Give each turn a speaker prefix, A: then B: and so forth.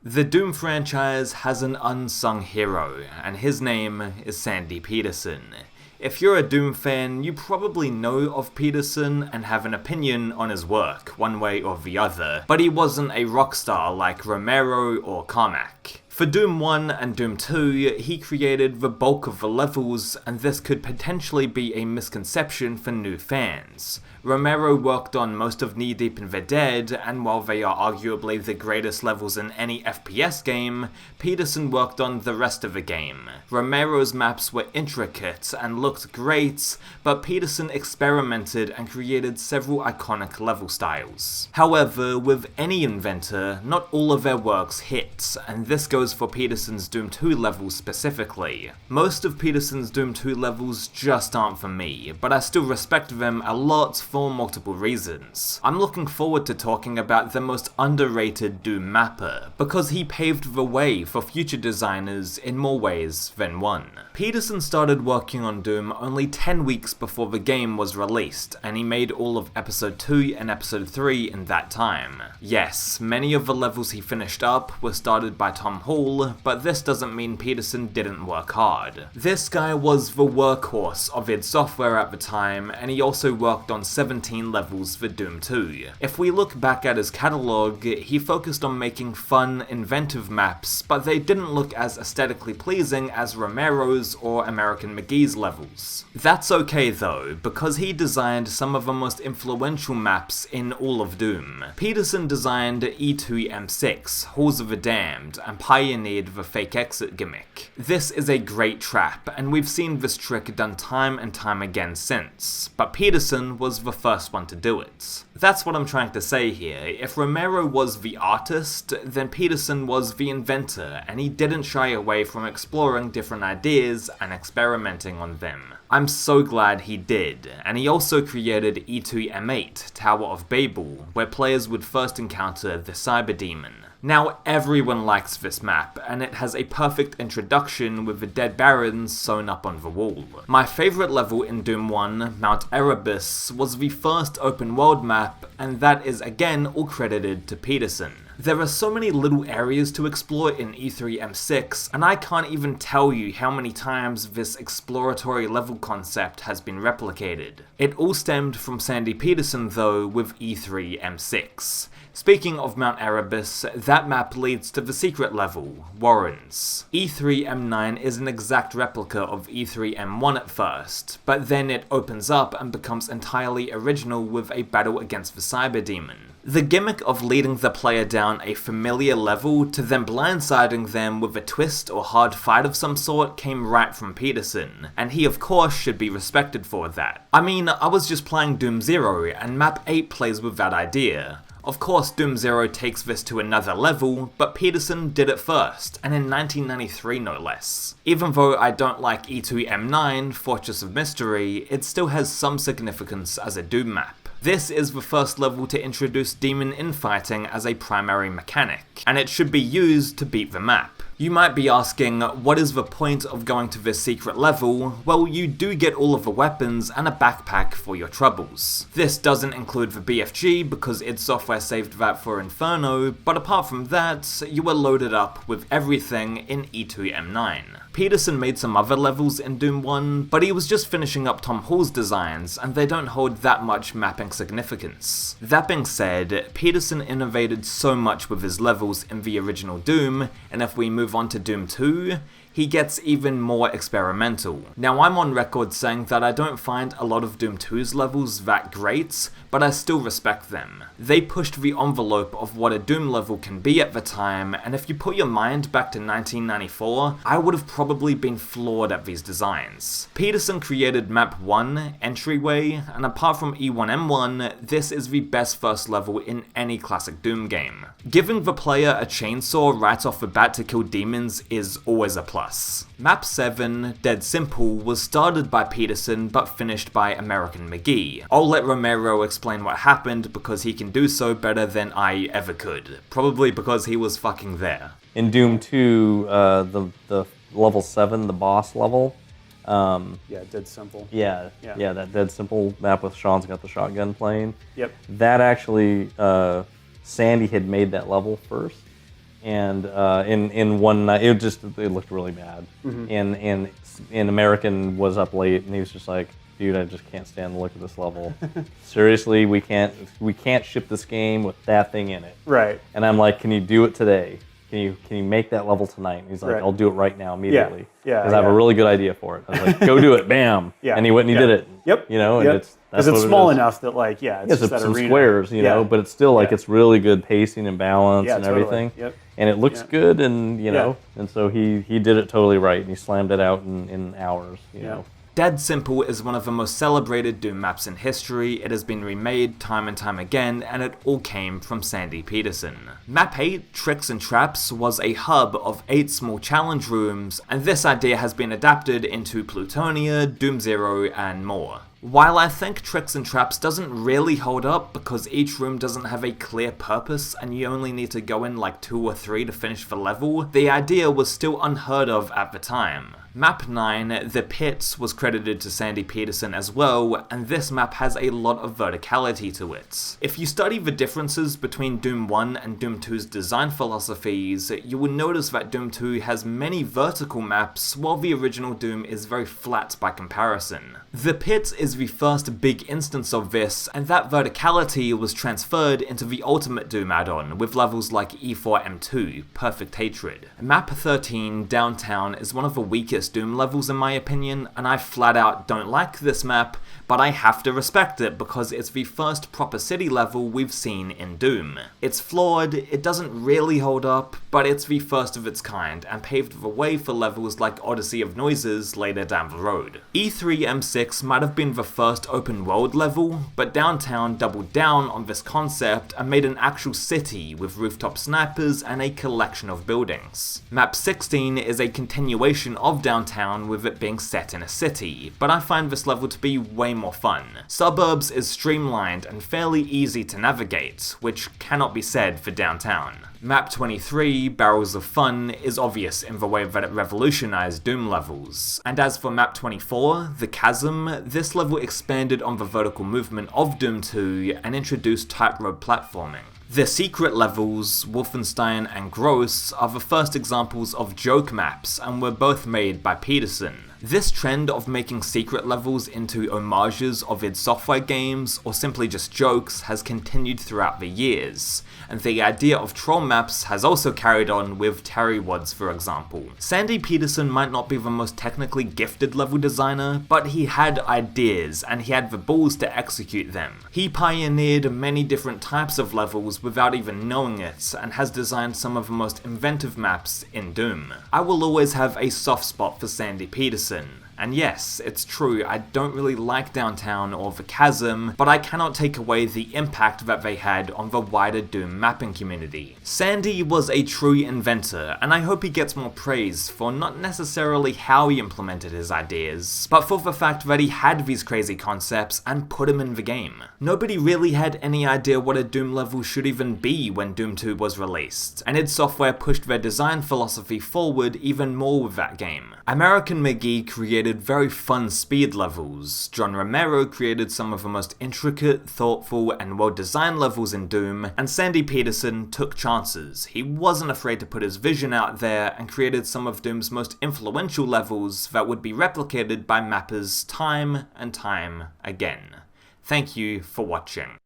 A: The Doom franchise has an unsung hero, and his name is Sandy Petersen. If you're a Doom fan, you probably know of Petersen and have an opinion on his work, one way or the other, but he wasn't a rockstar like Romero or Carmack. For Doom 1 and Doom 2, he created the bulk of the levels, and this could potentially be a misconception for new fans. Romero worked on most of Knee Deep in the Dead, and while they are arguably the greatest levels in any FPS game, Petersen worked on the rest of the game. Romero's maps were intricate and looked great, but Petersen experimented and created several iconic level styles. However, with any inventor, not all of their works hit, and this goes for Petersen's Doom 2 levels specifically. Most of Petersen's Doom 2 levels just aren't for me, but I still respect them a lot for multiple reasons. I'm looking forward to talking about the most underrated Doom mapper, because he paved the way for future designers in more ways than one. Petersen started working on Doom only 10 weeks before the game was released, and he made all of Episode 2 and Episode 3 in that time. Yes, many of the levels he finished up were started by Tom Hall, but this doesn't mean Petersen didn't work hard. This guy was the workhorse of id Software at the time, and he also worked on 17 levels for Doom 2. If we look back at his catalogue, he focused on making fun, inventive maps, but they didn't look as aesthetically pleasing as Romero's or American McGee's levels. That's okay though, because he designed some of the most influential maps in all of Doom. Petersen designed E1M8, Halls of the Damned, and pioneered the fake exit gimmick. This is a great trap, and we've seen this trick done time and time again since, but Petersen was the first one to do it. That's what I'm trying to say here. If Romero was the artist, then Petersen was the inventor, and he didn't shy away from exploring different ideas and experimenting on them. I'm so glad he did, and he also created E1M8, Tower of Babel, where players would first encounter the Cyber Demon. Now everyone likes this map, and it has a perfect introduction with the dead barons sewn up on the wall. My favourite level in Doom 1, Mount Erebus, was the first open world map, and that is again all credited to Petersen. There are so many little areas to explore in E1M8, and I can't even tell you how many times this exploratory level concept has been replicated. It all stemmed from Sandy Petersen though with E1M8. Speaking of Mount Erebus, that map leads to the secret level, Warrens. E1M9 is an exact replica of E1M1 at first, but then it opens up and becomes entirely original with a battle against the Cyber Demon. The gimmick of leading the player down a familiar level to then blindsiding them with a twist or hard fight of some sort came right from Petersen, and he of course should be respected for that. I mean, I was just playing Doom 0 and Map 8 plays with that idea. Of course Doom 0 takes this to another level, but Petersen did it first, and in 1993 no less. Even though I don't like E1M9, Fortress of Mystery, it still has some significance as a Doom map. This is the first level to introduce demon infighting as a primary mechanic, and it should be used to beat the map. You might be asking, what is the point of going to this secret level? Well, you do get all of the weapons and a backpack for your troubles. This doesn't include the BFG because id Software saved that for Inferno, but apart from that, you are loaded up with everything in E1M9. Petersen made some other levels in Doom 1, but he was just finishing up Tom Hall's designs, and they don't hold that much mapping significance. That being said, Petersen innovated so much with his levels in the original Doom, and if we move on to Doom 2, he gets even more experimental. Now I'm on record saying that I don't find a lot of Doom 2's levels that great, but I still respect them. They pushed the envelope of what a Doom level can be at the time, and if you put your mind back to 1994, I would have probably been floored at these designs. Petersen created Map 1, Entryway, and apart from E1M1, this is the best first level in any classic Doom game. Giving the player a chainsaw right off the bat to kill demons is always a plus. Map 7, Dead Simple, was started by Petersen but finished by American McGee. I'll let Romero explain what happened because he can do so better than I ever could. Probably because he was fucking there.
B: In Doom 2, the level 7, the boss level.
C: Yeah, Dead Simple.
B: Yeah, that Dead Simple map with Sean's got the shotgun playing.
C: Yep.
B: That actually, Sandy had made that level first. And in one night, it looked really bad. And American was up late, and he was just like, dude, I just can't stand the look of this level. Seriously, we can't ship this game with that thing in it.
C: Right.
B: And I'm like, can you do it today? Can you make that level tonight? And he's like,
C: Right.
B: I'll do it right now, immediately.
C: Yeah.
B: Because I have a really good idea for it. I was like, go do it, bam.
C: Yeah.
B: And he went and he did it.
C: Yep.
B: You know, and
C: Yep. Because it's small enough that, like, it's just that
B: some
C: arena.
B: squares, you know, but it's still like it's really good pacing and balance and
C: totally.
B: everything.
C: Yep.
B: And it looks good, and you know, and so he did it totally right, and he slammed it out in hours, you know.
A: Dead Simple is one of the most celebrated Doom maps in history. It has been remade time and time again, and it all came from Sandy Petersen. Map08 Tricks and Traps was a hub of 8 small challenge rooms, and this idea has been adapted into Plutonia, Doom Zero, and more. While I think Tricks and Traps doesn't really hold up because each room doesn't have a clear purpose and you only need to go in like 2 or 3 to finish the level, the idea was still unheard of at the time. Map 9, The Pits, was credited to Sandy Petersen as well, and this map has a lot of verticality to it. If you study the differences between Doom 1 and Doom 2's design philosophies, you will notice that Doom 2 has many vertical maps, while the original Doom is very flat by comparison. The Pit is the first big instance of this, and that verticality was transferred into the Ultimate Doom add-on, with levels like E4M2, Perfect Hatred. Map 13, Downtown, is one of the weakest Doom levels in my opinion, and I flat out don't like this map, but I have to respect it because it's the first proper city level we've seen in Doom. It's flawed, it doesn't really hold up, but it's the first of its kind, and paved the way for levels like Odyssey of Noises later down the road. E3M6 might have been the first open world level, but Downtown doubled down on this concept and made an actual city with rooftop snipers and a collection of buildings. Map 16 is a continuation of Downtown with it being set in a city, but I find this level to be way more fun. Suburbs is streamlined and fairly easy to navigate, which cannot be said for Downtown. Map 23, Barrels of Fun, is obvious in the way that it revolutionized Doom levels. And as for Map 24, the Chasm, this level expanded on the vertical movement of Doom 2 and introduced tightrope platforming. The secret levels, Wolfenstein and Gross, are the first examples of joke maps and were both made by Petersen. This trend of making secret levels into homages of id Software games, or simply just jokes, has continued throughout the years, and the idea of troll maps has also carried on with Terry Wads, for example. Sandy Petersen might not be the most technically gifted level designer, but he had ideas, and he had the balls to execute them. He pioneered many different types of levels without even knowing it, and has designed some of the most inventive maps in Doom. I will always have a soft spot for Sandy Petersen. And yes, it's true, I don't really like Downtown or the Chasm, but I cannot take away the impact that they had on the wider Doom mapping community. Sandy was a true inventor, and I hope he gets more praise for not necessarily how he implemented his ideas, but for the fact that he had these crazy concepts and put them in the game. Nobody really had any idea what a Doom level should even be when Doom 2 was released, and id Software pushed their design philosophy forward even more with that game. American McGee created very fun speed levels. John Romero created some of the most intricate, thoughtful, and well-designed levels in Doom, and Sandy Petersen took chances. He wasn't afraid to put his vision out there and created some of Doom's most influential levels that would be replicated by mappers time and time again. Thank you for watching.